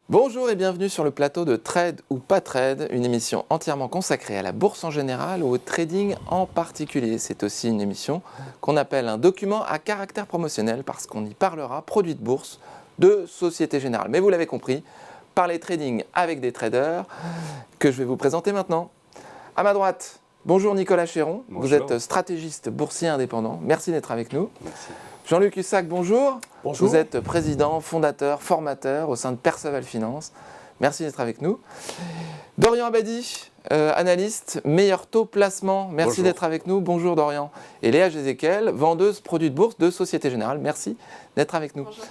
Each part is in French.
Bonjour et bienvenue sur le plateau de Trade ou pas Trade, une émission entièrement consacrée à la bourse en général ou au trading en particulier. C'est aussi une émission qu'on appelle un document à caractère promotionnel parce qu'on y parlera produits de bourse de Société Générale. Mais vous l'avez compris, parler trading avec des traders que je vais vous présenter maintenant. À ma droite, bonjour Nicolas Chéron, Bonjour. Vous êtes stratégiste boursier indépendant. Merci d'être avec nous. Merci. Jean-Luc Hussac, bonjour. Bonjour. Vous êtes président, fondateur, formateur au sein de Perceval Finance. Merci d'être avec nous. Dorian Abadi, analyste, meilleur taux placement. Merci Bonjour. d'être avec nous. Bonjour Dorian. Et Léa Jézéquel, vendeuse produits de bourse de Société Générale. Merci d'être avec nous. Bonjour.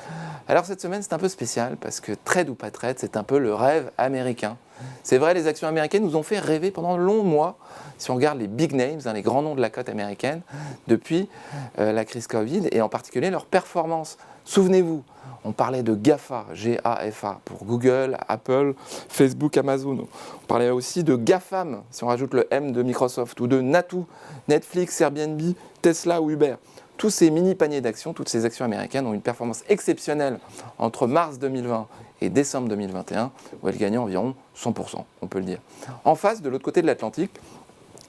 Alors cette semaine, c'est un peu spécial parce que trade ou pas trade, c'est un peu le rêve américain. C'est vrai, les actions américaines nous ont fait rêver pendant de longs mois. Si on regarde les big names, les grands noms de la cote américaine, depuis la crise Covid et en particulier leur performance. Souvenez-vous, on parlait de GAFA, G-A-F-A, pour Google, Apple, Facebook, Amazon. On parlait aussi de GAFAM, si on rajoute le M de Microsoft, ou de Natu, Netflix, Airbnb, Tesla ou Uber. Tous ces mini paniers d'actions, toutes ces actions américaines ont une performance exceptionnelle entre mars 2020 et décembre 2021, où elles gagnaient environ 100%, on peut le dire. En face, de l'autre côté de l'Atlantique,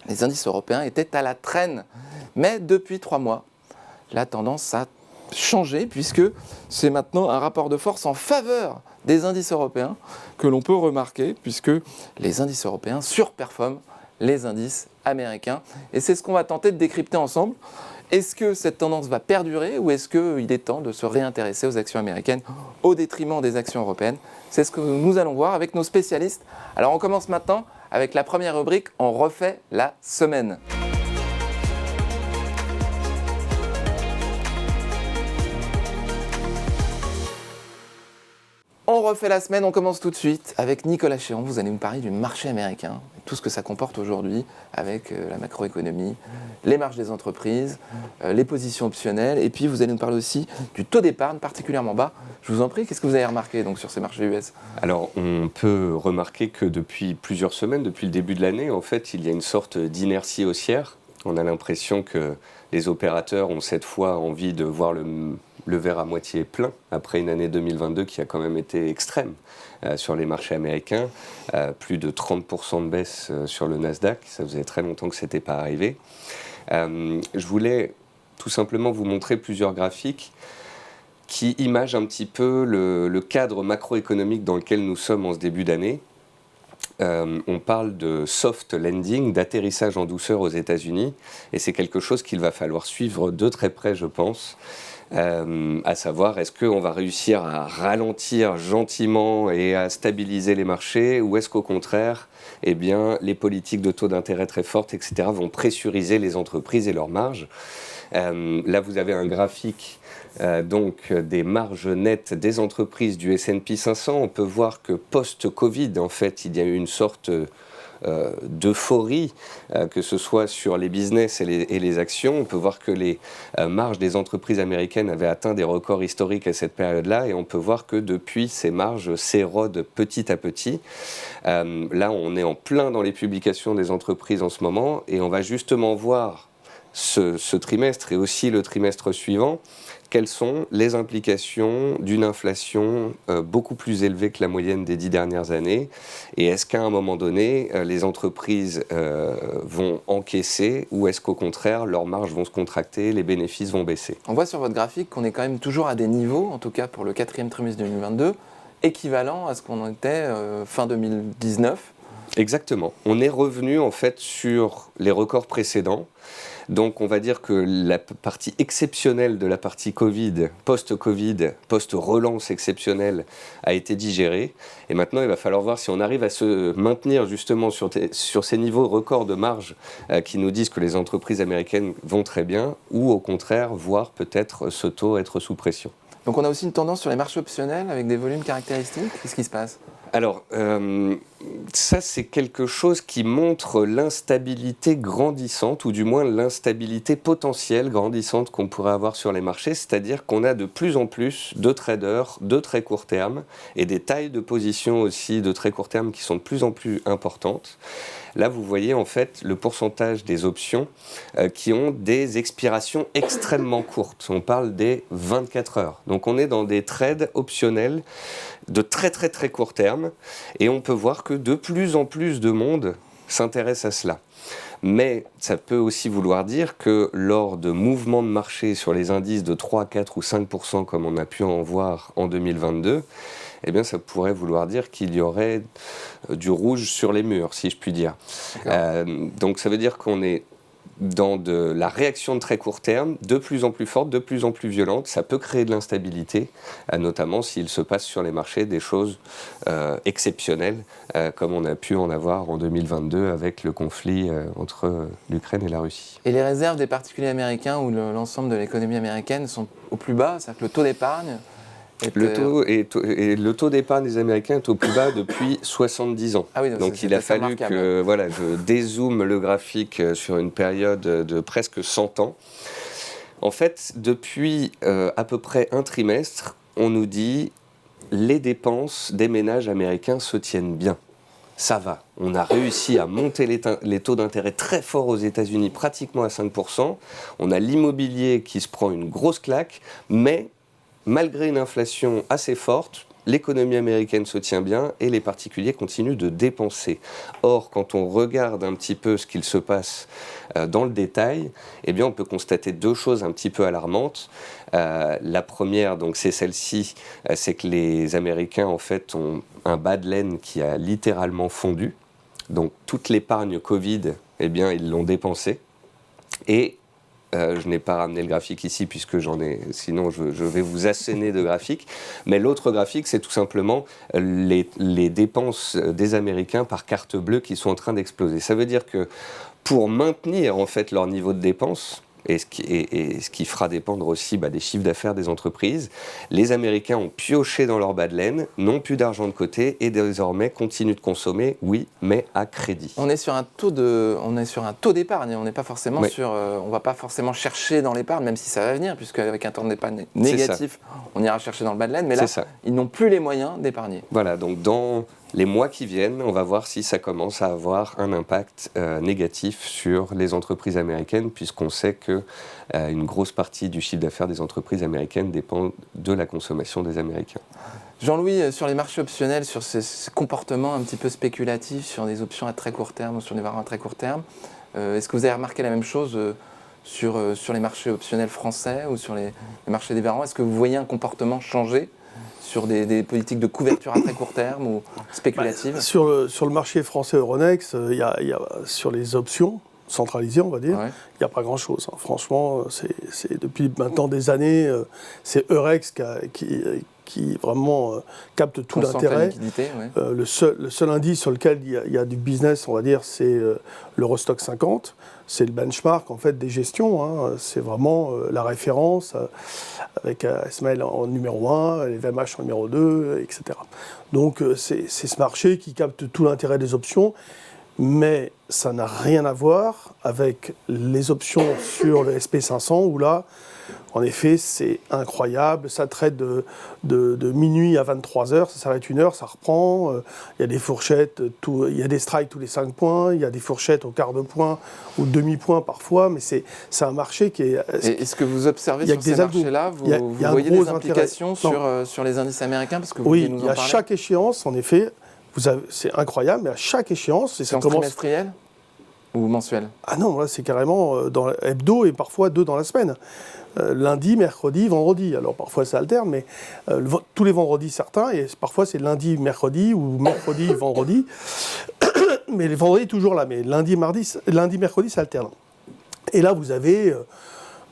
les indices européens étaient à la traîne. Mais depuis 3 mois, la tendance a changé puisque c'est maintenant un rapport de force en faveur des indices européens que l'on peut remarquer puisque les indices européens surperforment les indices américains. Et c'est ce qu'on va tenter de décrypter ensemble. Est-ce que cette tendance va perdurer ou est-ce qu'il est temps de se réintéresser aux actions américaines au détriment des actions européennes? C'est ce que nous allons voir avec nos spécialistes. Alors on commence maintenant avec la première rubrique, on refait la semaine. On refait la semaine, on commence tout de suite avec Nicolas Chéron. Vous allez nous parler du marché américain, tout ce que ça comporte aujourd'hui avec la macroéconomie, les marges des entreprises, les positions optionnelles. Et puis vous allez nous parler aussi du taux d'épargne particulièrement bas. Je vous en prie, qu'est-ce que vous avez remarqué donc, sur ces marchés US? Alors, on peut remarquer que depuis plusieurs semaines, depuis le début de l'année, en fait, il y a une sorte d'inertie haussière. On a l'impression que les opérateurs ont cette fois envie de voir le verre à moitié plein après une année 2022 qui a quand même été extrême sur les marchés américains. Plus de 30% de baisse sur le Nasdaq, ça faisait très longtemps que ce n'était pas arrivé. Je voulais tout simplement vous montrer plusieurs graphiques qui imagent un petit peu le cadre macroéconomique dans lequel nous sommes en ce début d'année. On parle de soft landing, d'atterrissage en douceur aux États-Unis, et c'est quelque chose qu'il va falloir suivre de très près, je pense. À savoir, est-ce qu'on va réussir à ralentir gentiment et à stabiliser les marchés, ou est-ce qu'au contraire, eh bien, les politiques de taux d'intérêt très fortes, etc., vont pressuriser les entreprises et leurs marges. Là, vous avez un graphique donc des marges nettes des entreprises du S&P 500. On peut voir que post-Covid, en fait, il y a eu une sorte d'euphorie, que ce soit sur les business et les actions. On peut voir que les marges des entreprises américaines avaient atteint des records historiques à cette période-là, et on peut voir que depuis, ces marges s'érodent petit à petit. Là, on est en plein dans les publications des entreprises en ce moment, et on va justement voir ce trimestre et aussi le trimestre suivant, quelles sont les implications d'une inflation beaucoup plus élevée que la moyenne des 10 dernières années, et est-ce qu'à un moment donné, les entreprises vont encaisser, ou est-ce qu'au contraire, leurs marges vont se contracter, les bénéfices vont baisser? On voit sur votre graphique qu'on est quand même toujours à des niveaux, en tout cas pour le 4e trimestre 2022, équivalent à ce qu'on était fin 2019. Exactement. On est revenu en fait sur les records précédents. Donc on va dire que la partie exceptionnelle de la partie Covid, post-Covid, post-relance exceptionnelle a été digérée. Et maintenant, il va falloir voir si on arrive à se maintenir justement sur ces niveaux records de marge qui nous disent que les entreprises américaines vont très bien, ou au contraire, voir peut-être ce taux être sous pression. Donc on a aussi une tendance sur les marchés optionnels avec des volumes caractéristiques. Qu'est-ce qui se passe? Alors, Ça, c'est quelque chose qui montre l'instabilité grandissante, ou du moins l'instabilité potentielle grandissante qu'on pourrait avoir sur les marchés, c'est-à-dire qu'on a de plus en plus de traders de très court terme et des tailles de position aussi de très court terme qui sont de plus en plus importantes. Là, vous voyez en fait le pourcentage des options qui ont des expirations extrêmement courtes. On parle des 24 heures. Donc on est dans des trades optionnels de très très très court terme et on peut voir que de plus en plus de monde s'intéresse à cela. Mais ça peut aussi vouloir dire que lors de mouvements de marché sur les indices de 3, 4 ou 5% comme on a pu en voir en 2022, eh bien ça pourrait vouloir dire qu'il y aurait du rouge sur les murs, si je puis dire. Donc ça veut dire qu'on est dans de la réaction de très court terme, de plus en plus forte, de plus en plus violente. Ça peut créer de l'instabilité, notamment s'il se passe sur les marchés des choses exceptionnelles, comme on a pu en avoir en 2022 avec le conflit entre l'Ukraine et la Russie. Et les réserves des particuliers américains ou l'ensemble de l'économie américaine sont au plus bas, c'est-à-dire que le taux d'épargne le taux d'épargne des Américains est au plus bas depuis 70 ans. Ah oui, donc il a fallu que je dézoome le graphique sur une période de presque 100 ans. En fait, depuis à peu près un trimestre, on nous dit les dépenses des ménages américains se tiennent bien. Ça va. On a réussi à monter les taux d'intérêt très forts aux États-Unis, pratiquement à 5%. On a l'immobilier qui se prend une grosse claque, mais malgré une inflation assez forte, l'économie américaine se tient bien et les particuliers continuent de dépenser. Or, quand on regarde un petit peu ce qu'il se passe dans le détail, eh bien, on peut constater deux choses un petit peu alarmantes. La première, donc, c'est celle-ci, c'est que les Américains, en fait, ont un bas de laine qui a littéralement fondu. Donc, toute l'épargne Covid, eh bien, ils l'ont dépensée. Et je n'ai pas ramené le graphique ici puisque sinon je vais vous asséner de graphiques. Mais l'autre graphique, c'est tout simplement les dépenses des Américains par carte bleue qui sont en train d'exploser. Ça veut dire que pour maintenir en fait leur niveau de dépenses, et ce qui fera dépendre aussi des chiffres d'affaires des entreprises, les Américains ont pioché dans leur bas de laine, n'ont plus d'argent de côté et désormais continuent de consommer, oui, mais à crédit. On est sur un taux d'épargne, on n'est pas forcément on va pas forcément chercher dans l'épargne, même si ça va venir, puisque avec un taux d'épargne négatif, on ira chercher dans le bas de laine, mais là, ils n'ont plus les moyens d'épargner. Voilà, donc dans les mois qui viennent, on va voir si ça commence à avoir un impact négatif sur les entreprises américaines, puisqu'on sait qu'une grosse partie du chiffre d'affaires des entreprises américaines dépend de la consommation des Américains. Jean-Louis, sur les marchés optionnels, sur ce comportement un petit peu spéculatif, sur des options à très court terme ou sur des variants à très court terme, est-ce que vous avez remarqué la même chose sur les marchés optionnels français ou sur les marchés des variants? Est-ce que vous voyez un comportement changer sur des politiques de couverture à très court terme ou spéculatives? Sur le marché français Euronext, il y a sur les options centralisées, on va dire, il n'y a pas grand-chose. Franchement, c'est depuis maintenant des années, c'est Eurex qui vraiment capte tout l'intérêt. Le seul indice sur lequel il y a du business, on va dire, c'est l'Eurostock 50. C'est le benchmark en fait des gestions. C'est vraiment la référence avec SML en numéro 1, les VMH en numéro 2, etc. Donc c'est ce marché qui capte tout l'intérêt des options. Mais ça n'a rien à voir avec les options sur le SP500 où là, en effet, c'est incroyable. Ça traite de minuit à 23h, ça s'arrête 1 heure, ça reprend. Il y a des fourchettes, il y a des strikes tous les 5 points, il y a des fourchettes au quart de point ou demi-point parfois, mais c'est un marché qui est... Et est-ce que vous observez sur ces marchés-là, vous voyez des implications sur les indices américains parce que vous oui, à chaque échéance, en effet, c'est incroyable, mais à chaque échéance... C'est trimestriel ou mensuel? Ah non, là c'est carrément dans hebdo et parfois 2 dans la semaine. Lundi, mercredi, vendredi. Alors parfois ça alterne, mais tous les vendredis certains, et parfois c'est lundi, mercredi ou mercredi, vendredi. Mais les vendredis toujours là, mais lundi, mercredi ça alterne. Et là vous avez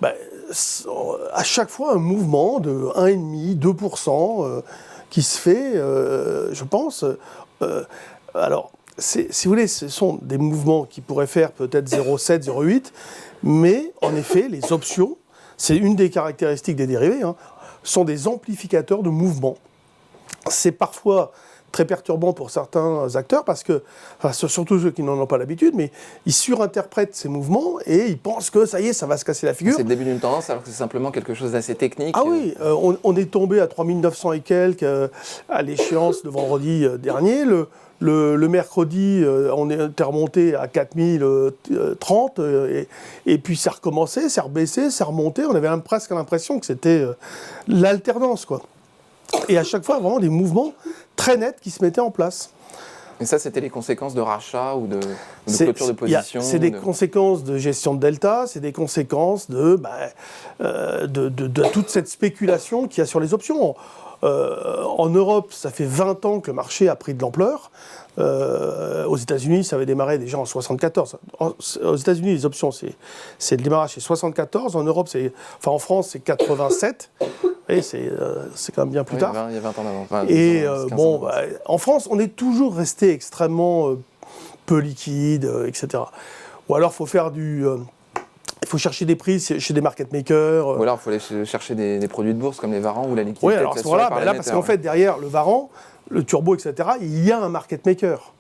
à chaque fois un mouvement de 1,5, 2% qui se fait, je pense. Alors, si vous voulez, ce sont des mouvements qui pourraient faire peut-être 0,7, 0,8, mais en effet, les options, c'est une des caractéristiques des dérivés, sont des amplificateurs de mouvements. C'est parfois très perturbant pour certains acteurs, parce que, surtout ceux qui n'en ont pas l'habitude, mais ils surinterprètent ces mouvements et ils pensent que ça y est, ça va se casser la figure. C'est le début d'une tendance alors que c'est simplement quelque chose d'assez technique. Ah oui, on est tombé à 3900 et quelques à l'échéance de vendredi dernier. Le mercredi, on était remonté à 4030 et puis ça recommençait, ça rebaissait, ça remontait. On avait presque l'impression que c'était l'alternance, quoi. Et à chaque fois, vraiment des mouvements très nets qui se mettaient en place. Et ça, c'était les conséquences de rachat ou de clôture de position? C'est des conséquences de gestion de delta, c'est des conséquences de toute cette spéculation qu'il y a sur les options. En Europe, ça fait 20 ans que le marché a pris de l'ampleur. Aux États-Unis, ça avait démarré déjà en 74. Aux États-Unis, les options, c'est le démarrage, c'est 74. En Europe, en France, c'est 87. Et c'est quand même bien plus tard. Il y a 20 ans d'avant. Et en France, on est toujours resté extrêmement peu liquide, etc. Ou alors, il faut chercher des prix chez des market makers. Ou alors, il faut aller chercher des produits de bourse comme les varans ou la liquidité. Oui, alors voilà, parce qu'en fait, derrière le varan, le turbo, etc., il y a un market maker.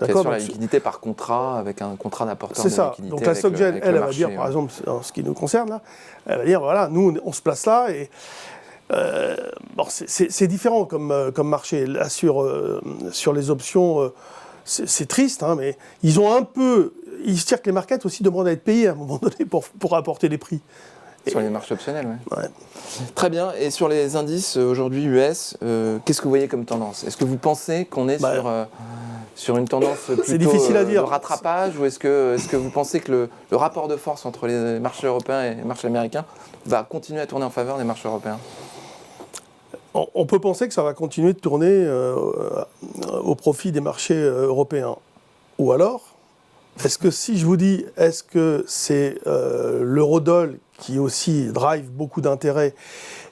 D'accord. Sur la liquidité par contrat, avec un contrat d'apporteur de liquidité. C'est ça. Donc la SocGen, elle va dire, par exemple, en ce qui nous concerne, là, elle va dire, voilà, nous, on se place là et c'est différent comme marché. Là, sur les options, c'est triste, hein, mais ils ont un peu... Il se tire que les markets aussi demandent à être payés à un moment donné pour apporter les prix. Sur les marchés optionnels, oui. Ouais. Très bien. Et sur les indices, aujourd'hui, US, qu'est-ce que vous voyez comme tendance? Est-ce que vous pensez qu'on est sur une tendance plutôt difficile à dire. De rattrapage, ou est-ce que vous pensez que le rapport de force entre les marchés européens et les marchés américains va continuer à tourner en faveur des marchés européens? On peut penser que ça va continuer de tourner au profit des marchés européens. Ou alors, est-ce que si je vous dis, est-ce que c'est l'eurodoll qui aussi drive beaucoup d'intérêt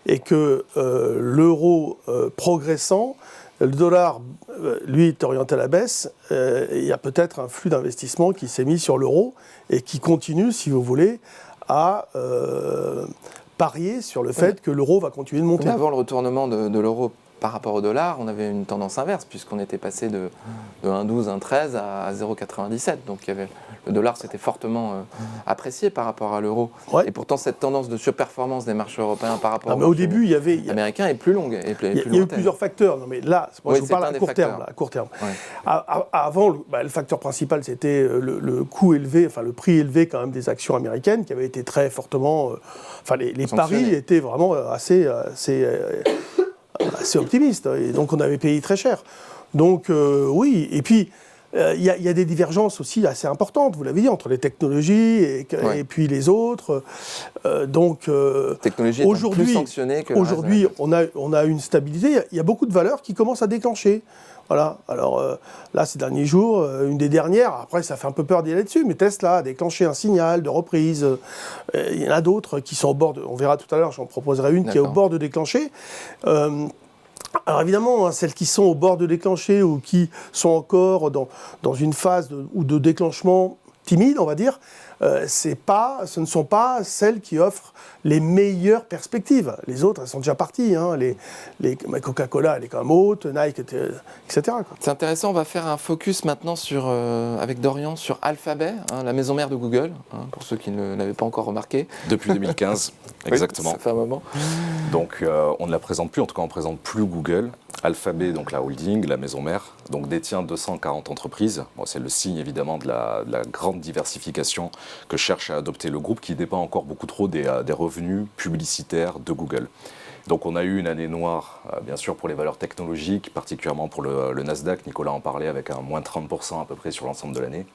et que l'euro progressant, le dollar, lui, est orienté à la baisse, il y a peut-être un flux d'investissement qui s'est mis sur l'euro et qui continue, si vous voulez, à parier sur le fait que l'euro va continuer de monter. Mais avant le retournement de l'euro par rapport au dollar, on avait une tendance inverse, puisqu'on était passé de 1,12, 1,13 à 0,97. Donc le dollar s'était fortement apprécié par rapport à l'euro. Ouais. Et pourtant, cette tendance de surperformance des marchés européens par rapport au marché américain est plus longue. Il y a eu plusieurs facteurs. Non, mais là, je vous parle à court terme. Ouais. Avant, le facteur principal, c'était le coût élevé, le prix élevé quand même des actions américaines, qui avaient été très fortement... les paris étaient vraiment assez optimiste, et donc on avait payé très cher. Donc oui, et puis il y a des divergences aussi assez importantes, vous l'avez dit, entre les technologies et puis les autres. Technologie aujourd'hui, plus sanctionnée que aujourd'hui, on a une stabilité. Il y a beaucoup de valeurs qui commencent à déclencher. Voilà. Alors là, ces derniers jours, une des dernières, après ça fait un peu peur d'y aller dessus, mais Tesla a déclenché un signal de reprise. Il y en a d'autres qui sont au bord on verra tout à l'heure, j'en proposerai une qui est au bord de déclencher. Alors évidemment, celles qui sont au bord de déclencher ou qui sont encore dans une phase de déclenchement timide, on va dire, ce ne sont pas celles qui offrent les meilleures perspectives. Les autres, elles sont déjà parties. Hein. Coca-Cola, elle est quand même haute, Nike, etc. Quoi. C'est intéressant, on va faire un focus maintenant avec Dorian sur Alphabet, la maison mère de Google, pour ceux qui ne l'avaient pas encore remarqué. Depuis 2015, exactement. Ça fait un moment. Donc on ne la présente plus, en tout cas on ne présente plus Google. Alphabet, donc la holding, la maison mère, donc détient 240 entreprises. Bon, c'est le signe évidemment de la grande diversification que cherche à adopter le groupe, qui dépend encore beaucoup trop des revenus publicitaires de Google. Donc on a eu une année noire, bien sûr, pour les valeurs technologiques, particulièrement pour le Nasdaq. Nicolas en parlait, avec un moins 30% à peu près sur l'ensemble de l'année.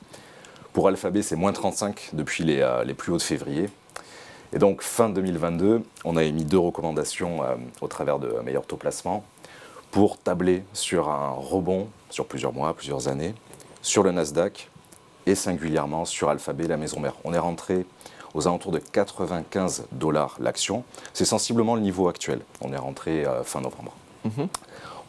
Pour Alphabet, c'est moins 35% depuis les plus hauts de février. Et donc fin 2022, on a émis 2 recommandations au travers de meilleurs taux placement, pour tabler sur un rebond sur plusieurs mois, plusieurs années, sur le Nasdaq et singulièrement sur Alphabet, la maison mère. On est rentré aux alentours de 95 $ l'action. C'est sensiblement le niveau actuel. On est rentré fin novembre.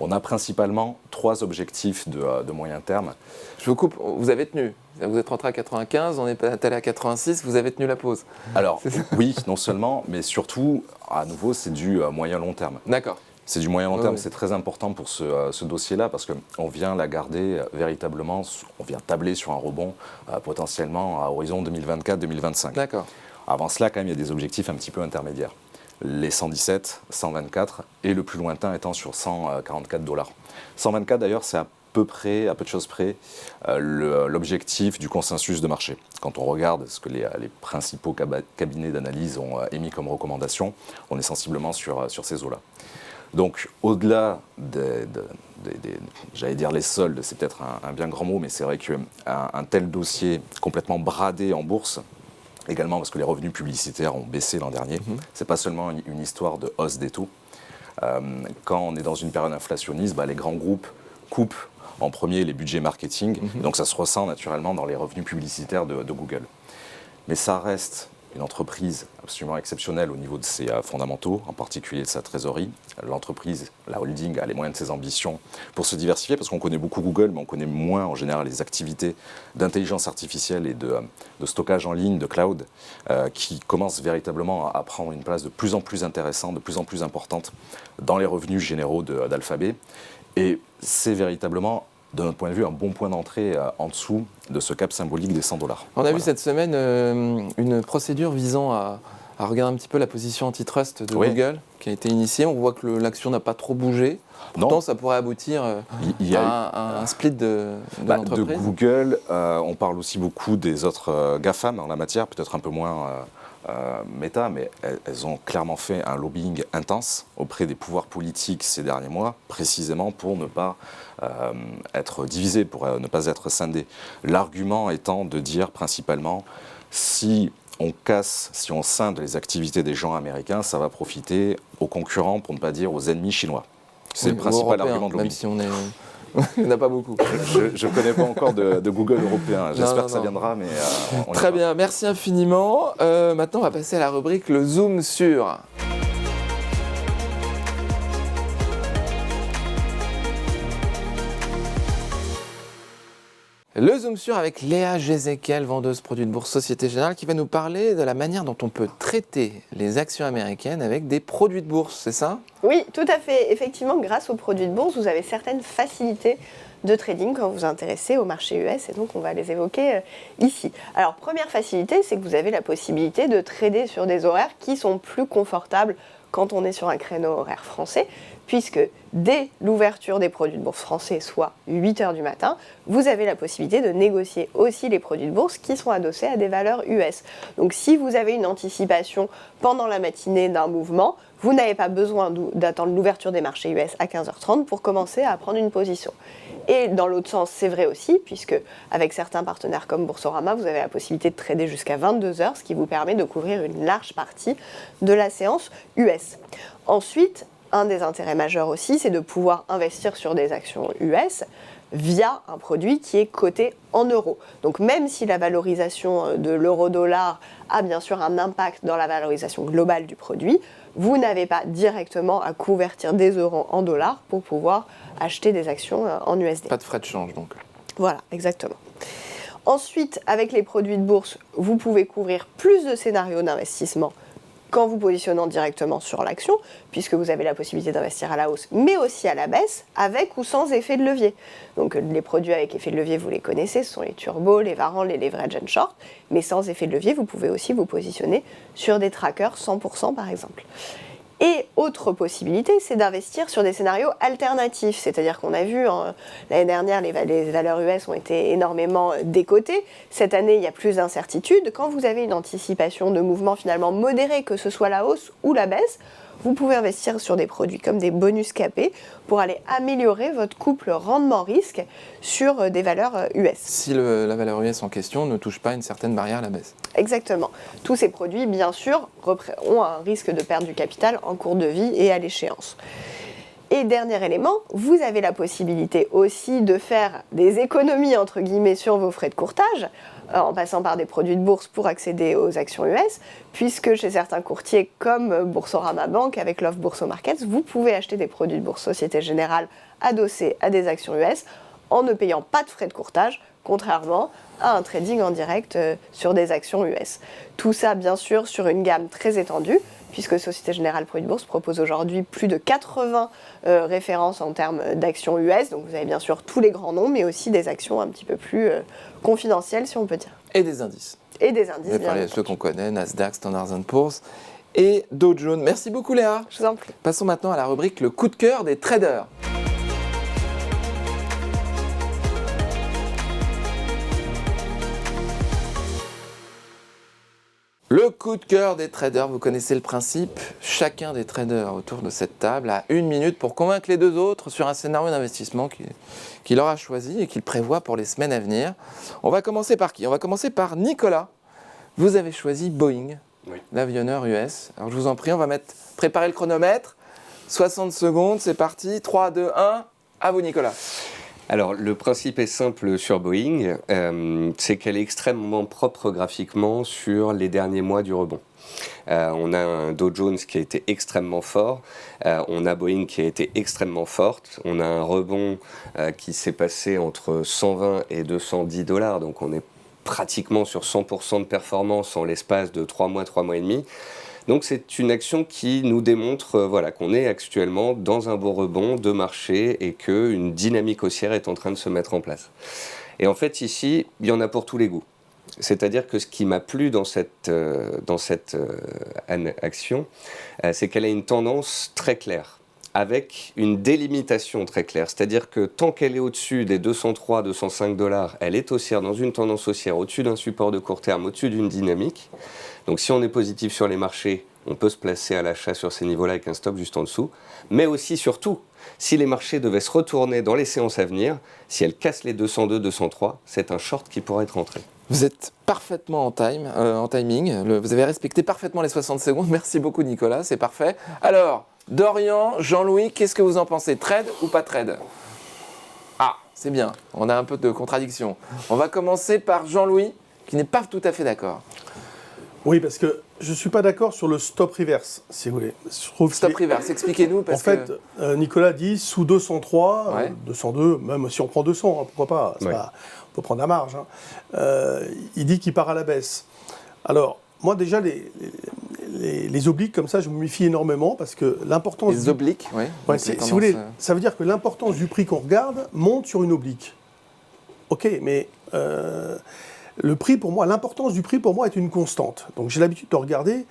On a principalement 3 objectifs de moyen terme. Je vous coupe, vous avez tenu. Vous êtes rentré à 95, on est allé à 86, vous avez tenu la pause. Alors oui, non seulement, mais surtout, à nouveau, c'est du moyen-long terme. D'accord. C'est du moyen long terme, c'est très important pour ce dossier-là parce qu'on vient la garder véritablement, on vient tabler sur un rebond potentiellement à horizon 2024-2025. D'accord. Avant cela, quand même, il y a des objectifs un petit peu intermédiaires. Les 117, 124 et le plus lointain étant sur 144 $. 124 d'ailleurs, c'est à peu de choses près, l'objectif du consensus de marché. Quand on regarde ce que les principaux cabinets d'analyse ont émis comme recommandation, on est sensiblement sur ces eaux-là. Donc, au-delà j'allais dire les soldes, c'est peut-être un bien grand mot, mais c'est vrai qu'un tel dossier complètement bradé en bourse, également parce que les revenus publicitaires ont baissé l'an dernier, c'est pas seulement une histoire de hausse des taux. Quand on est dans une période inflationniste, les grands groupes coupent en premier les budgets marketing, et donc ça se ressent naturellement dans les revenus publicitaires de Google. Mais ça reste une entreprise absolument exceptionnelle au niveau de ses fondamentaux, en particulier de sa trésorerie. L'entreprise, la holding, a les moyens de ses ambitions pour se diversifier, parce qu'on connaît beaucoup Google, mais on connaît moins en général les activités d'intelligence artificielle et de stockage en ligne, de cloud, qui commencent véritablement à prendre une place de plus en plus intéressante, de plus en plus importante dans les revenus généraux d'Alphabet. Et c'est véritablement, de notre point de vue, un bon point d'entrée en dessous de ce cap symbolique des 100 $. On a vu cette semaine une procédure visant à regarder un petit peu la position antitrust de Google qui a été initiée. On voit que l'action n'a pas trop bougé. Pourtant, ça pourrait aboutir à un split de l'entreprise. De Google, on parle aussi beaucoup des autres GAFAM en la matière, peut-être un peu moins Meta, mais elles ont clairement fait un lobbying intense auprès des pouvoirs politiques ces derniers mois, précisément pour ne pas être divisées, pour ne pas être scindées. L'argument étant de dire principalement, si on scinde les activités des géants américains, ça va profiter aux concurrents, pour ne pas dire aux ennemis chinois. C'est le principal argument de lobbying. Même si on il n'y en a pas beaucoup. Je ne connais pas encore de Google européen. J'espère que ça viendra, mais Très bien, merci infiniment. Maintenant, on va passer à la rubrique Le Zoom sur. Le Zoom sur avec Léa Jézéquel, vendeuse produits de bourse Société Générale, qui va nous parler de la manière dont on peut traiter les actions américaines avec des produits de bourse, c'est ça ? Oui, tout à fait. Effectivement, grâce aux produits de bourse, vous avez certaines facilités de trading quand vous vous intéressez au marché US, et donc on va les évoquer ici. Alors, première facilité, c'est que vous avez la possibilité de trader sur des horaires qui sont plus confortables quand on est sur un créneau horaire français, puisque dès l'ouverture des produits de bourse français, soit 8h du matin, vous avez la possibilité de négocier aussi les produits de bourse qui sont adossés à des valeurs US. Donc si vous avez une anticipation pendant la matinée d'un mouvement, vous n'avez pas besoin d'attendre l'ouverture des marchés US à 15h30 pour commencer à prendre une position. Et dans l'autre sens, c'est vrai aussi, puisque avec certains partenaires comme Boursorama, vous avez la possibilité de trader jusqu'à 22h, ce qui vous permet de couvrir une large partie de la séance US. Ensuite, un des intérêts majeurs aussi, c'est de pouvoir investir sur des actions US via un produit qui est coté en euros. Donc même si la valorisation de l'euro-dollar a bien sûr un impact dans la valorisation globale du produit, vous n'avez pas directement à convertir des euros en dollars pour pouvoir acheter des actions en USD. Pas de frais de change donc. Voilà, exactement. Ensuite, avec les produits de bourse, vous pouvez couvrir plus de scénarios d'investissement qu'en vous positionnant directement sur l'action, puisque vous avez la possibilité d'investir à la hausse, mais aussi à la baisse, avec ou sans effet de levier. Donc les produits avec effet de levier, vous les connaissez, ce sont les turbos, les varants, les leverage and short, mais sans effet de levier, vous pouvez aussi vous positionner sur des trackers 100% par exemple. Et autre possibilité, c'est d'investir sur des scénarios alternatifs. C'est-à-dire qu'on a vu, l'année dernière, les valeurs US ont été énormément décotées. Cette année, il y a plus d'incertitudes. Quand vous avez une anticipation de mouvement finalement modéré, que ce soit la hausse ou la baisse, vous pouvez investir sur des produits comme des bonus capés pour aller améliorer votre couple rendement-risque sur des valeurs US. Si la valeur US en question ne touche pas une certaine barrière à la baisse. Exactement. Tous ces produits, bien sûr, ont un risque de perdre du capital en cours de vie et à l'échéance. Et dernier élément, vous avez la possibilité aussi de faire des économies entre guillemets sur vos frais de courtage en passant par des produits de bourse pour accéder aux actions US, puisque chez certains courtiers comme Boursorama Bank avec l'offre Bourso Markets, vous pouvez acheter des produits de bourse Société Générale adossés à des actions US en ne payant pas de frais de courtage, contrairement à un trading en direct sur des actions US. Tout ça, bien sûr, sur une gamme très étendue, puisque Société Générale Produits de Bourse propose aujourd'hui plus de 80 références en termes d'actions US. Donc vous avez bien sûr tous les grands noms, mais aussi des actions un petit peu plus confidentielles, si on peut dire. Et des indices. Et des indices, bien entendu. Ceux qu'on connaît, Nasdaq, Standard & Poor's et Dow Jones. Merci beaucoup Léa. Je vous en prie. Passons maintenant à la rubrique le coup de cœur des traders. Le coup de cœur des traders, vous connaissez le principe. Chacun des traders autour de cette table a 1 minute pour convaincre les 2 autres sur un scénario d'investissement qu'il aura choisi et qu'il prévoit pour les semaines à venir. On va commencer par qui? On va commencer par Nicolas. Vous avez choisi Boeing, l'avionneur US. Alors je vous en prie, on va préparer le chronomètre. 60 secondes, c'est parti. 3, 2, 1, à vous Nicolas. Alors, le principe est simple sur Boeing, c'est qu'elle est extrêmement propre graphiquement sur les derniers mois du rebond. On a un Dow Jones qui a été extrêmement fort, on a Boeing qui a été extrêmement forte, on a un rebond qui s'est passé entre 120 et 210 $, donc on est pratiquement sur 100% de performance en l'espace de 3 mois et demi. Donc c'est une action qui nous démontre qu'on est actuellement dans un beau rebond de marché et qu'une dynamique haussière est en train de se mettre en place. Et en fait ici, il y en a pour tous les goûts. C'est-à-dire que ce qui m'a plu dans cette action, c'est qu'elle a une tendance très claire, avec une délimitation très claire. C'est-à-dire que tant qu'elle est au-dessus des 203, 205 $, elle est haussière dans une tendance haussière, au-dessus d'un support de court terme, au-dessus d'une dynamique. Donc si on est positif sur les marchés, on peut se placer à l'achat sur ces niveaux-là avec un stop juste en dessous. Mais aussi, surtout, si les marchés devaient se retourner dans les séances à venir, si elles cassent les 202, 203, c'est un short qui pourrait être rentré. Vous êtes parfaitement en timing. Vous avez respecté parfaitement les 60 secondes. Merci beaucoup Nicolas, c'est parfait. Alors, Dorian, Jean-Louis, qu'est-ce que vous en pensez? Trade ou pas trade? Ah, c'est bien, on a un peu de contradiction. On va commencer par Jean-Louis, qui n'est pas tout à fait d'accord. Oui, parce que je ne suis pas d'accord sur le stop reverse, si vous voulez. Stop reverse, expliquez-nous. En fait, Nicolas dit sous 203, 202, même si on prend 200, hein, pourquoi pas, on peut prendre la marge. Hein. Il dit qu'il part à la baisse. Alors, moi déjà, les obliques comme ça, je me méfie énormément parce que l'importance... Les obliques, oui. Ouais, si vous voulez, ça veut dire que l'importance du prix qu'on regarde monte sur une oblique. Ok, mais... le prix pour moi, l'importance du prix pour moi est une constante. Donc j'ai l'habitude de regarder,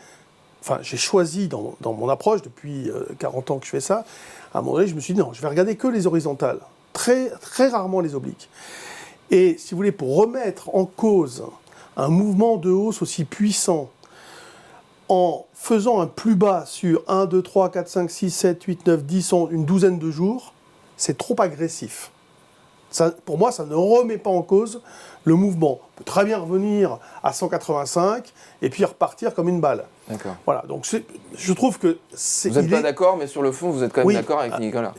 enfin j'ai choisi dans mon approche depuis 40 ans que je fais ça, à un moment donné je me suis dit non, je vais regarder que les horizontales, très, très rarement les obliques. Et si vous voulez, pour remettre en cause un mouvement de hausse aussi puissant, en faisant un plus bas sur 1, 2, 3, 4, 5, 6, 7, 8, 9, 10, une douzaine de jours, c'est trop agressif. Ça, pour moi, ça ne remet pas en cause le mouvement. On peut très bien revenir à 185 et puis repartir comme une balle. D'accord. Voilà, donc je trouve que c'est... Vous n'êtes pas d'accord, mais sur le fond, vous êtes quand même d'accord avec Nicolas.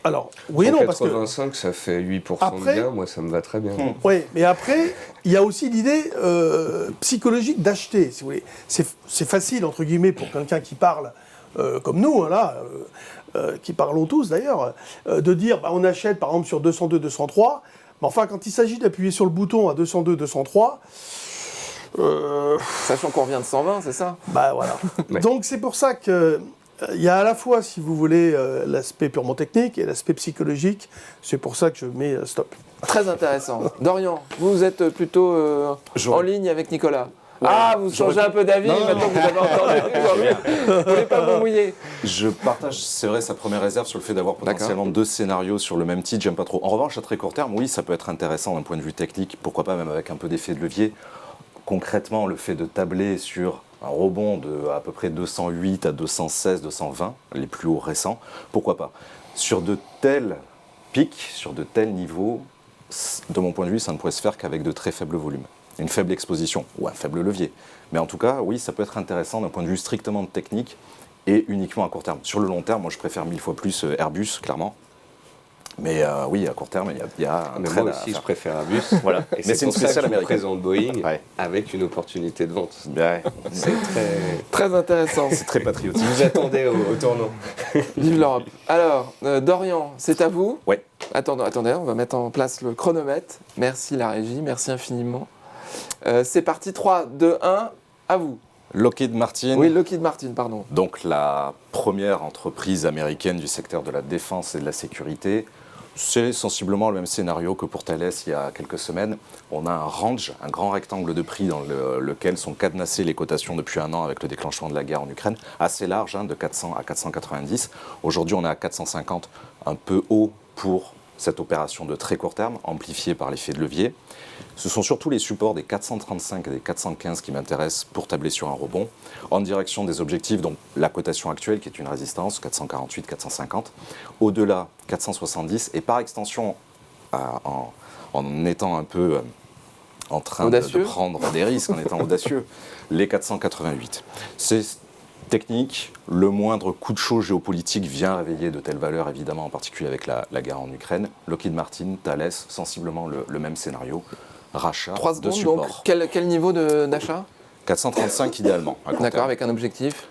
Alors, oui et non, parce que... 185, ça fait 8% de gain, moi ça me va très bien. Oui, mais après, il y a aussi l'idée psychologique d'acheter, si vous voulez. C'est facile, entre guillemets, pour quelqu'un qui parle comme nous, hein, là... qui parlons tous d'ailleurs, de dire on achète par exemple sur 202, 203, mais enfin quand il s'agit d'appuyer sur le bouton à 202, 203... Sachant qu'on revient de 120, c'est ça? Bah voilà. Donc c'est pour ça que il y a à la fois, si vous voulez, l'aspect purement technique et l'aspect psychologique. C'est pour ça que je mets stop. Très intéressant. Dorian, vous êtes plutôt en ligne avec Nicolas. Ouais. Ah, vous changez un peu d'avis maintenant que vous avez entendu. Vous ne voulez pas vous mouiller. Je partage, c'est vrai, sa première réserve sur le fait d'avoir potentiellement 2 scénarios sur le même titre. J'aime pas trop. En revanche, à très court terme, oui, ça peut être intéressant d'un point de vue technique. Pourquoi pas même avec un peu d'effet de levier. Concrètement, le fait de tabler sur un rebond de à peu près 208 à 216, 220, les plus hauts récents, pourquoi pas. Sur de tels pics, sur de tels niveaux, de mon point de vue, ça ne pourrait se faire qu'avec de très faibles volumes. Une faible exposition ou un faible levier. Mais en tout cas, oui, ça peut être intéressant d'un point de vue strictement technique et uniquement à court terme. Sur le long terme, moi je préfère 1000 fois plus Airbus, clairement. Mais oui, à court terme, il y a un trade. Moi aussi, je préfère Airbus. Voilà. Et mais c'est une spéciale américaine. Présente Boeing avec une opportunité de vente. Ouais. C'est très intéressant. C'est très patriotique. Vous attendez au tournant. Vive l'Europe. Alors, Dorian, c'est à vous. Oui. Attendez, on va mettre en place le chronomètre. Merci la régie, merci infiniment. C'est parti, 3, 2, 1, à vous. Lockheed Martin. Oui, Lockheed Martin, pardon. Donc la première entreprise américaine du secteur de la défense et de la sécurité. C'est sensiblement le même scénario que pour Thales il y a quelques semaines. On a un range, un grand rectangle de prix dans lequel sont cadenassées les cotations depuis un an avec le déclenchement de la guerre en Ukraine, assez large, de 400 à 490. Aujourd'hui, on est à 450, un peu haut pour cette opération de très court terme, amplifiée par l'effet de levier. Ce sont surtout les supports des 435 et des 415 qui m'intéressent pour tabler sur un rebond, en direction des objectifs, donc la cotation actuelle qui est une résistance, 448, 450, au-delà 470, et par extension, en étant un peu en train de prendre des risques, en étant audacieux, les 488. C'est technique, le moindre coup de chaud géopolitique vient réveiller de telles valeurs, évidemment, en particulier avec la guerre en Ukraine. Lockheed Martin, Thales, sensiblement le même scénario. Rachat 3 secondes, de support. donc quel niveau d'achat? 435 idéalement. D'accord, avec un objectif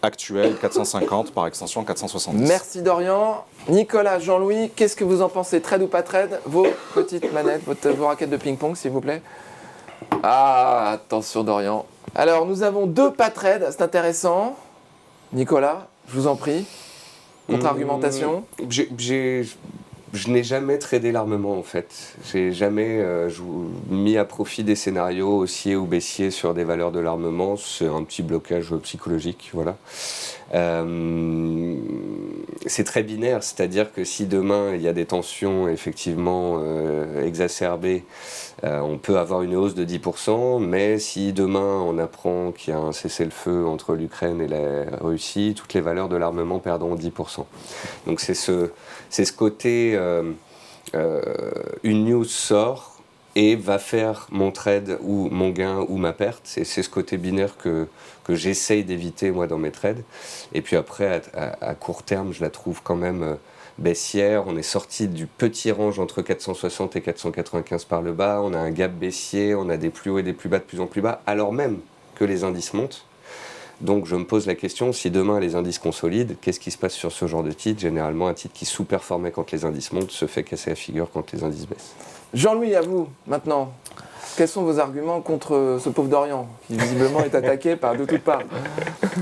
actuel, 450, par extension 470. Merci Dorian. Nicolas, Jean-Louis, qu'est-ce que vous en pensez? Trade ou pas trade? Vos petites manettes, vos raquettes de ping-pong, s'il vous plaît. Ah, attention Dorian. Alors, nous avons 2 pas trade, c'est intéressant. Nicolas, je vous en prie. Contre-argumentation. Je n'ai jamais tradé l'armement en fait. J'ai jamais mis à profit des scénarios haussiers ou baissiers sur des valeurs de l'armement. C'est un petit blocage psychologique, voilà. C'est très binaire, c'est-à-dire que si demain il y a des tensions effectivement exacerbées, on peut avoir une hausse de 10%, mais si demain on apprend qu'il y a un cessez-le-feu entre l'Ukraine et la Russie, toutes les valeurs de l'armement perdront 10%. Donc c'est ce côté, une news sort et va faire mon trade ou mon gain ou ma perte. C'est ce côté binaire que j'essaye d'éviter moi dans mes trades. Et puis après, à court terme, je la trouve quand même baissière. On est sorti du petit range entre 460 et 495 par le bas. On a un gap baissier, on a des plus hauts et des plus bas de plus en plus bas, alors même que les indices montent. Donc je me pose la question, si demain les indices consolident, qu'est-ce qui se passe sur ce genre de titre? Généralement, un titre qui sous-performait quand les indices montent se fait casser la figure quand les indices baissent. Jean-Louis, à vous, maintenant. Quels sont vos arguments contre ce pauvre Dorian, qui visiblement est attaqué de toutes parts?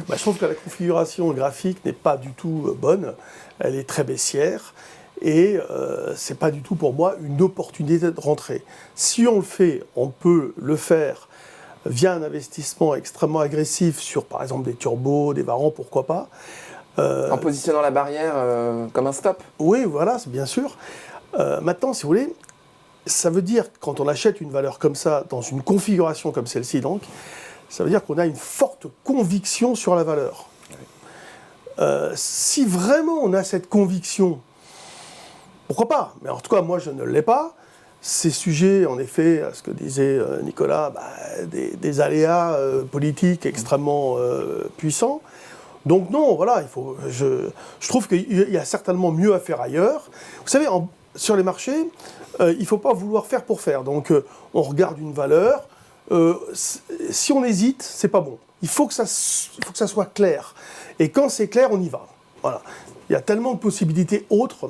Je trouve que la configuration graphique n'est pas du tout bonne. Elle est très baissière. Et ce n'est pas du tout pour moi une opportunité de rentrer. Si on le fait, on peut le faire via un investissement extrêmement agressif sur, par exemple, des turbos, des varans, pourquoi pas. En positionnant la barrière comme un stop? Oui, voilà, c'est bien sûr. Maintenant, si vous voulez, ça veut dire, quand on achète une valeur comme ça, dans une configuration comme celle-ci, donc, ça veut dire qu'on a une forte conviction sur la valeur. Si vraiment on a cette conviction, pourquoi pas? Mais en tout cas, moi, je ne l'ai pas. C'est sujet, en effet, à ce que disait Nicolas, des aléas politiques extrêmement puissants. Donc non, voilà, je trouve qu'il y a certainement mieux à faire ailleurs. Vous savez, sur les marchés, il ne faut pas vouloir faire pour faire. Donc on regarde une valeur. Si on hésite, c'est pas bon. Il faut que ça soit clair. Et quand c'est clair, on y va. Voilà. Il y a tellement de possibilités autres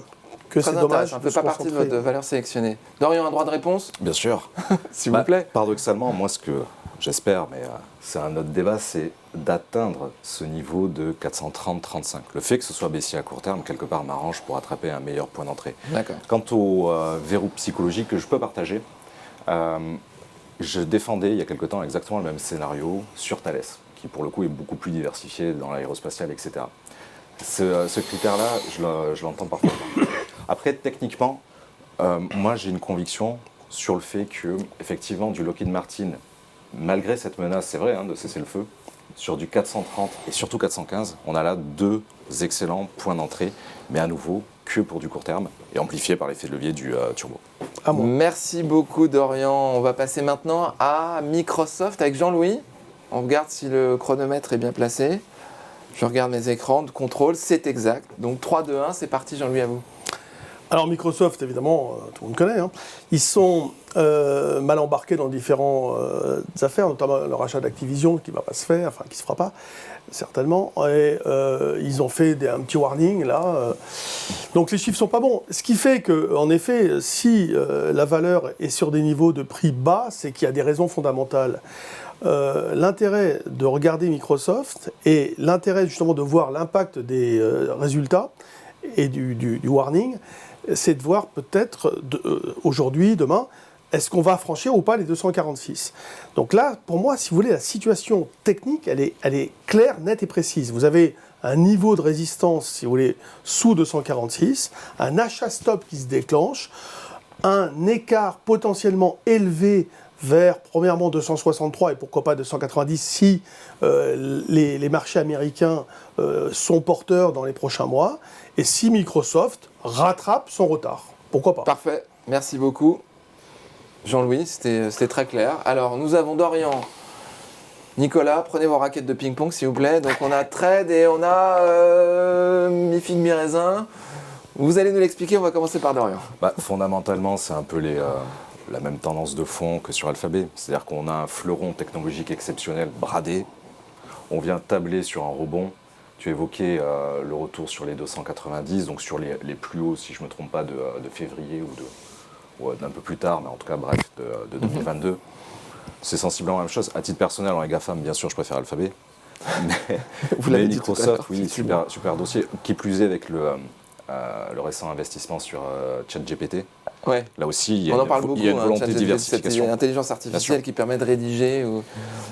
que c'est dommage. Ça ne fait pas partie de votre valeur sélectionnée. Dorian, un droit de réponse? Bien sûr. S'il vous plaît. Paradoxalement, moi, ce que j'espère, mais c'est un autre débat, c'est d'atteindre ce niveau de 430-35. Le fait que ce soit baissier à court terme, quelque part, m'arrange pour attraper un meilleur point d'entrée. D'accord. Quant au verrou psychologique que je peux partager, je défendais il y a quelque temps exactement le même scénario sur Thales, qui pour le coup est beaucoup plus diversifié dans l'aérospatial, etc. Ce critère-là, je l'entends parfaitement. Après, techniquement, moi j'ai une conviction sur le fait que, effectivement, du Lockheed Martin, malgré cette menace, c'est vrai, de cesser le feu, sur du 430 et surtout 415, on a là 2 excellents points d'entrée, mais à nouveau que pour du court terme et amplifié par l'effet de levier du turbo. Merci beaucoup Dorian. On va passer maintenant à Microsoft avec Jean-Louis. On regarde si le chronomètre est bien placé. Je regarde mes écrans de contrôle, c'est exact. Donc 3, 2, 1, c'est parti Jean-Louis, à vous. Alors Microsoft, évidemment, tout le monde connaît. Ils sont mal embarqués dans différentes affaires, notamment le rachat d'Activision qui ne va pas se faire, enfin qui ne se fera pas, certainement. Et ils ont fait un petit warning, là. Donc les chiffres ne sont pas bons. Ce qui fait qu'en effet, si la valeur est sur des niveaux de prix bas, c'est qu'il y a des raisons fondamentales. l'intérêt de regarder Microsoft et l'intérêt justement de voir l'impact des résultats et du warning, c'est de voir peut-être aujourd'hui, demain, est-ce qu'on va franchir ou pas les 246 ? Donc là, pour moi, si vous voulez, la situation technique, elle est claire, nette et précise. Vous avez un niveau de résistance, si vous voulez, sous 246, un achat stop qui se déclenche, un écart potentiellement élevé vers, premièrement, 263 et pourquoi pas 290 si les marchés américains sont porteurs dans les prochains mois, et si Microsoft rattrape son retard. Pourquoi pas ? Parfait, merci beaucoup. Jean-Louis, c'était très clair. Alors, nous avons Dorian, Nicolas, prenez vos raquettes de ping-pong s'il vous plaît. Donc on a trade et on a mi-figue, mi-raisin. Vous allez nous l'expliquer, on va commencer par Dorian. Fondamentalement, c'est un peu la même tendance de fond que sur Alphabet. C'est-à-dire qu'on a un fleuron technologique exceptionnel bradé. On vient tabler sur un rebond. Tu évoquais le retour sur les 290, donc sur les plus hauts, si je ne me trompe pas, de février ou d'un peu plus tard, mais en tout cas, bref, de 2022. C'est sensiblement la même chose. À titre personnel, en GAFAM, bien sûr, je préfère Alphabet. Vous l'avez dit Microsoft, tout à l'heure, oui, super dossier. Qui plus est avec le récent investissement sur ChatGPT. Ouais. Là aussi, il y a une une volonté de diversification. Cette intelligence artificielle qui permet de rédiger.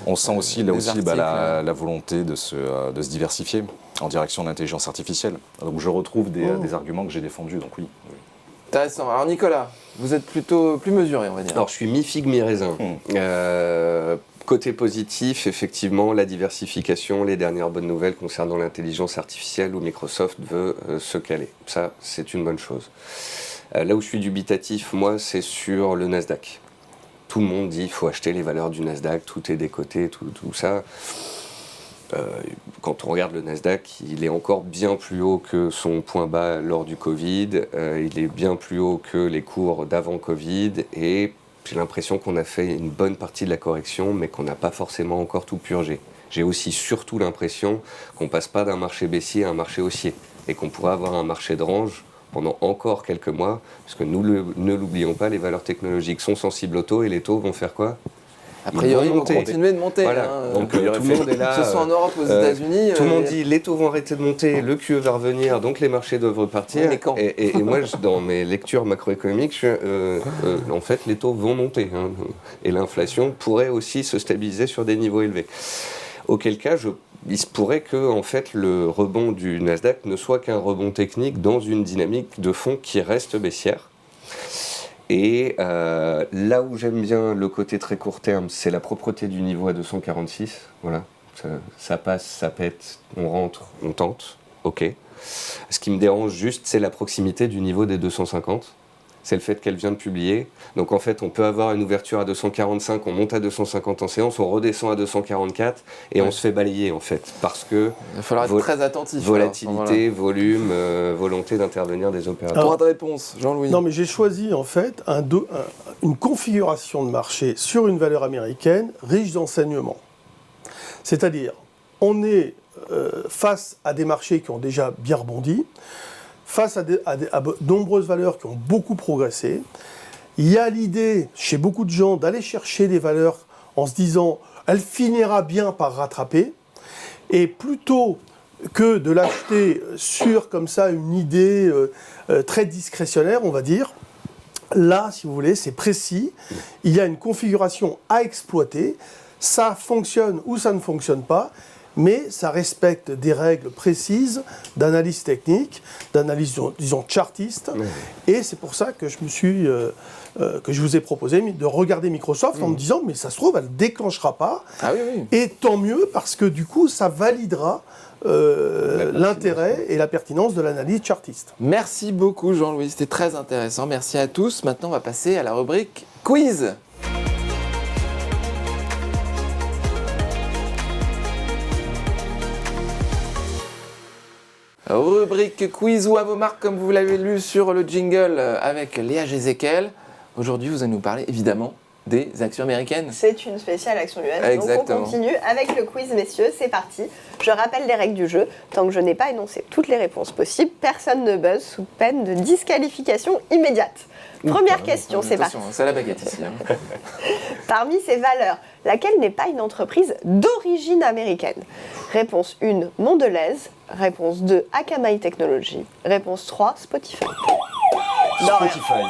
On sent aussi là aussi la volonté de se diversifier en direction de l'intelligence artificielle. Donc je retrouve des arguments que j'ai défendus. Donc oui. Intéressant. Alors Nicolas, vous êtes plutôt plus mesuré, on va dire. Alors je suis mi-figue, mi-raisin. Côté positif, effectivement, la diversification, les dernières bonnes nouvelles concernant l'intelligence artificielle où Microsoft veut se caler. Ça, c'est une bonne chose. Là où je suis dubitatif, moi, c'est sur le Nasdaq. Tout le monde dit qu'il faut acheter les valeurs du Nasdaq, tout est décoté, tout ça. Quand on regarde le Nasdaq, il est encore bien plus haut que son point bas lors du Covid, il est bien plus haut que les cours d'avant Covid, et j'ai l'impression qu'on a fait une bonne partie de la correction, mais qu'on n'a pas forcément encore tout purgé. J'ai aussi surtout l'impression qu'on ne passe pas d'un marché baissier à un marché haussier, et qu'on pourrait avoir un marché de range pendant encore quelques mois, parce que ne l'oublions pas, les valeurs technologiques sont sensibles aux taux, et les taux vont faire quoi ? A priori, ils vont continuer de monter. Voilà. Donc tout le monde est là. Que ce soit en Europe ou aux États-Unis. Tout le monde dit les taux vont arrêter de monter, le QE va revenir, donc les marchés doivent repartir. Mais quand ? Et moi, dans mes lectures macroéconomiques, en fait, les taux vont monter. Et l'inflation pourrait aussi se stabiliser sur des niveaux élevés. Auquel cas, il se pourrait que en fait, le rebond du Nasdaq ne soit qu'un rebond technique dans une dynamique de fond qui reste baissière. Et là où j'aime bien le côté très court terme, c'est la propreté du niveau à 246. Voilà, ça passe, ça pète, on rentre, on tente, ok. Ce qui me dérange juste, c'est la proximité du niveau des 250. C'est le fait qu'elle vient de publier. Donc en fait, on peut avoir une ouverture à 245, on monte à 250 en séance, on redescend à 244 et on se fait balayer en fait. Parce que il va falloir être très attentif. Volatilité, volume, volonté d'intervenir des opérateurs. Droit de réponse, Jean-Louis. Non, mais j'ai choisi en fait une configuration de marché sur une valeur américaine riche d'enseignements. C'est-à-dire, on est face à des marchés qui ont déjà bien rebondi, face à de nombreuses valeurs qui ont beaucoup progressé. Il y a l'idée, chez beaucoup de gens, d'aller chercher des valeurs en se disant « elle finira bien par rattraper ». Et plutôt que de l'acheter sur, comme ça, une idée très discrétionnaire, on va dire, là, si vous voulez, c'est précis. Il y a une configuration à exploiter. Ça fonctionne ou ça ne fonctionne pas. Mais ça respecte des règles précises d'analyse technique, d'analyse, disons, chartiste. Et c'est pour ça que je vous ai proposé de regarder Microsoft en me disant, mais ça se trouve, elle ne déclenchera pas. Ah oui, oui. Et tant mieux, parce que du coup, ça validera l'intérêt et la pertinence de l'analyse chartiste. Merci beaucoup, Jean-Louis. C'était très intéressant. Merci à tous. Maintenant, on va passer à la rubrique quiz. Rubrique quiz ou à vos marques, comme vous l'avez lu sur le jingle avec Léa Gézéquel. Aujourd'hui, vous allez nous parler évidemment des actions américaines. C'est une spéciale action US. Exactement. Donc on continue avec le quiz, messieurs, c'est parti. Je rappelle les règles du jeu. Tant que je n'ai pas énoncé toutes les réponses possibles, personne ne buzz sous peine de disqualification immédiate. Première question, c'est parti. Attention, c'est la baguette ici. Hein. Parmi ces valeurs, laquelle n'est pas une entreprise d'origine américaine? Réponse 1, Mondelez. Réponse 2, Akamai Technologies. Réponse 3, Spotify. Dorian. Spotify.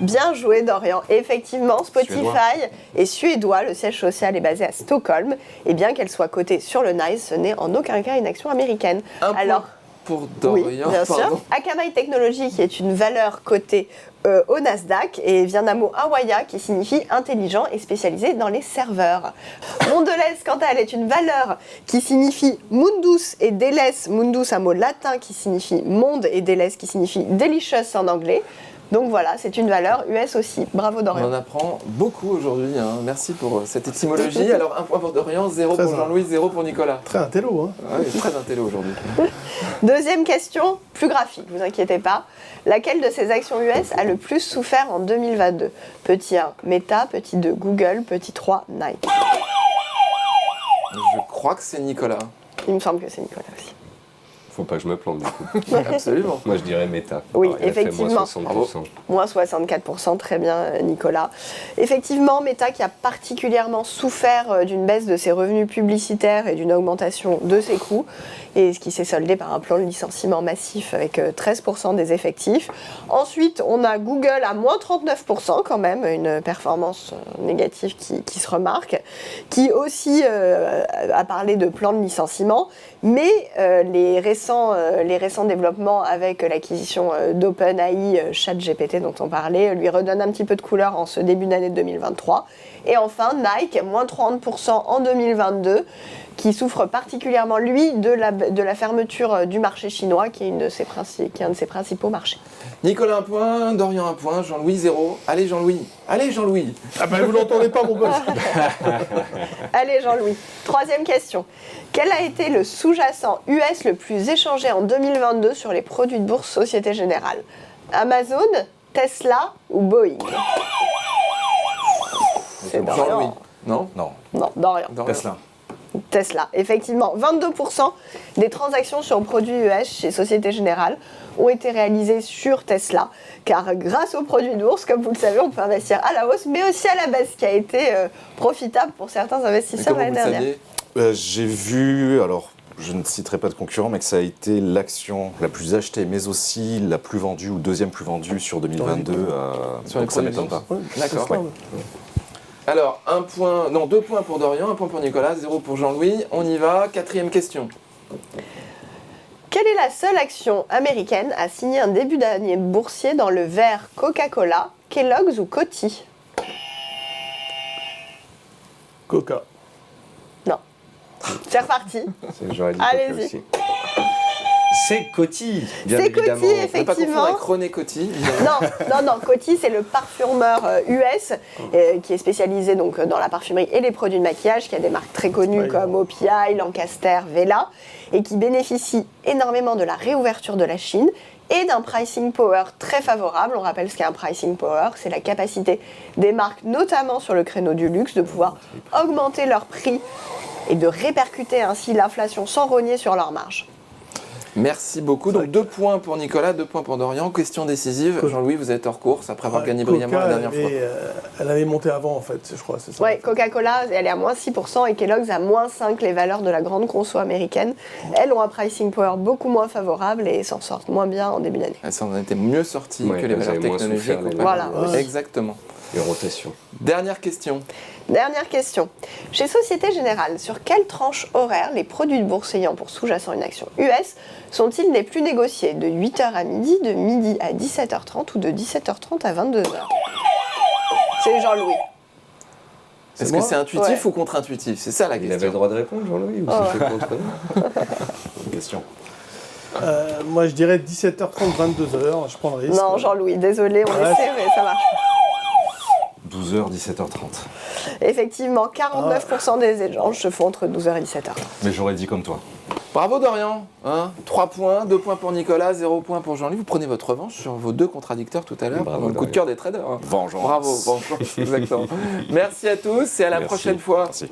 Bien joué, Dorian. Effectivement, Spotify Suédois. est suédois. Le siège social est basé à Stockholm. Et bien qu'elle soit cotée sur le NYSE, ce n'est en aucun cas une action américaine. Point pour Dorian. Oui, bien sûr. Akamai Technologies, qui est une valeur cotée au Nasdaq, et vient d'un mot hawaïen qui signifie intelligent et spécialisé dans les serveurs. Mondelez, quant à elle, est une valeur qui signifie mundus et deles. Mundus, un mot latin qui signifie monde, et deles qui signifie delicious en anglais. Donc voilà, c'est une valeur US aussi. Bravo Dorian. On en apprend beaucoup aujourd'hui. Hein. Merci pour cette étymologie. Alors, 1 point pour Dorian, 0 pour Jean-Louis, 0 pour Nicolas. Très intello, hein. Ah oui, très intello aujourd'hui. Deuxième question, plus graphique, vous inquiétez pas. Laquelle de ces actions US a le plus souffert en 2022? Petit 1, Meta. Petit 2, Google. Petit 3, Nike. Je crois que c'est Nicolas. Il me semble que c'est Nicolas aussi. Faut pas que je me plante du coup. Absolument. Moi je dirais Meta. Oui, Alors, il a fait effectivement. -60%. Moins 64%, très bien Nicolas. Effectivement, Meta qui a particulièrement souffert d'une baisse de ses revenus publicitaires et d'une augmentation de ses coûts, et ce qui s'est soldé par un plan de licenciement massif avec 13% des effectifs. Ensuite, on a Google à moins 39% quand même, une performance négative qui se remarque, qui aussi a parlé de plan de licenciement, mais les récents développements avec l'acquisition d'OpenAI, ChatGPT dont on parlait, lui redonnent un petit peu de couleur en ce début d'année 2023. Et enfin, Nike, moins 30% en 2022, qui souffre particulièrement, lui, de la fermeture du marché chinois, qui est un de ses principaux marchés. Nicolas 1 point, Dorian 1 point, Jean-Louis 0. Allez Jean-Louis. Allez Jean-Louis. Ah ben vous l'entendez pas, mon boss. Allez Jean-Louis, troisième question. Quel a été le sous-jacent US le plus échangé en 2022 sur les produits de bourse Société Générale? Amazon, Tesla ou Boeing? C'est Jean-Louis. Dorian. Non. Non, Dorian. Tesla. Tesla, effectivement. 22% des transactions sur produits US chez Société Générale ont été réalisées sur Tesla, car grâce aux produits de bourse, comme vous le savez, on peut investir à la hausse, mais aussi à la baisse, qui a été profitable pour certains investisseurs l'année dernière. J'ai vu, alors je ne citerai pas de concurrent, mais que ça a été l'action la plus achetée, mais aussi la plus vendue ou deuxième plus vendue sur 2022. Sur les donc ça produits m'étonne pas. bourse. D'accord. Ouais. Alors, 2 points pour Dorian, 1 point pour Nicolas, 0 pour Jean-Louis. On y va, 4e question. Quelle est la seule action américaine à signer un début d'année boursier dans le vert Coca-Cola, Kellogg's ou Coty? Coca. Non. C'est reparti. J'aurais dit Allez-y. Coca aussi. C'est Coty, bien C'est évidemment. Coty, On ne pas confondre avec effectivement. René Coty. Non, Coty, c'est le parfumeur US qui est spécialisé donc dans la parfumerie et les produits de maquillage, qui a des marques très connues Ouais, comme OPI, Lancaster, Vela, et qui bénéficie énormément de la réouverture de la Chine et d'un pricing power très favorable. On rappelle ce qu'est un pricing power, c'est la capacité des marques, notamment sur le créneau du luxe, de pouvoir augmenter leurs prix et de répercuter ainsi l'inflation sans rogner sur leurs marges. Merci beaucoup. Donc 2 points pour Nicolas, 2 points pour Dorian. Question décisive. Jean-Louis, vous êtes hors course après avoir gagné brillamment la dernière fois. Elle avait monté avant, en fait, je crois, c'est ça. Oui, Coca-Cola, elle est à moins 6% et Kellogg's à moins 5%, les valeurs de la grande conso américaine. Elles ont un pricing power beaucoup moins favorable et s'en sortent moins bien en début d'année. Elles s'en étaient mieux sorties Ouais, que les elles valeurs avaient moins technologiques. souffert, les Voilà. Ouais. Exactement. Et rotation. Dernière question. Dernière question. Chez Société Générale, sur quelle tranche horaire les produits de bourse ayant pour sous-jacent une action US sont-ils les plus négociés? De 8h à midi, de midi à 17h30 ou de 17h30 à 22h? C'est Jean-Louis. Est-ce que moi c'est intuitif Ouais. ou contre-intuitif? C'est ça la Il avait question. le droit de répondre, Jean-Louis, ou Oh, c'était contre nous? Bonne question. Moi, je dirais 17h30, 22h, je prends le risque. Non, Jean-Louis, désolé, on Ouais. essaie, mais ça marche. 12h, 17h30. Effectivement, 49% des échanges se font entre 12h et 17h. Mais j'aurais dit comme toi. Bravo Dorian, 3 points, 2 points pour Nicolas, 0 points pour Jean-Louis. Vous prenez votre revanche sur vos 2 contradicteurs tout à l'heure pendant le coup de cœur des traders. Vengeance. Bravo, vengeance, exactement. Merci à tous et à la prochaine fois. Merci.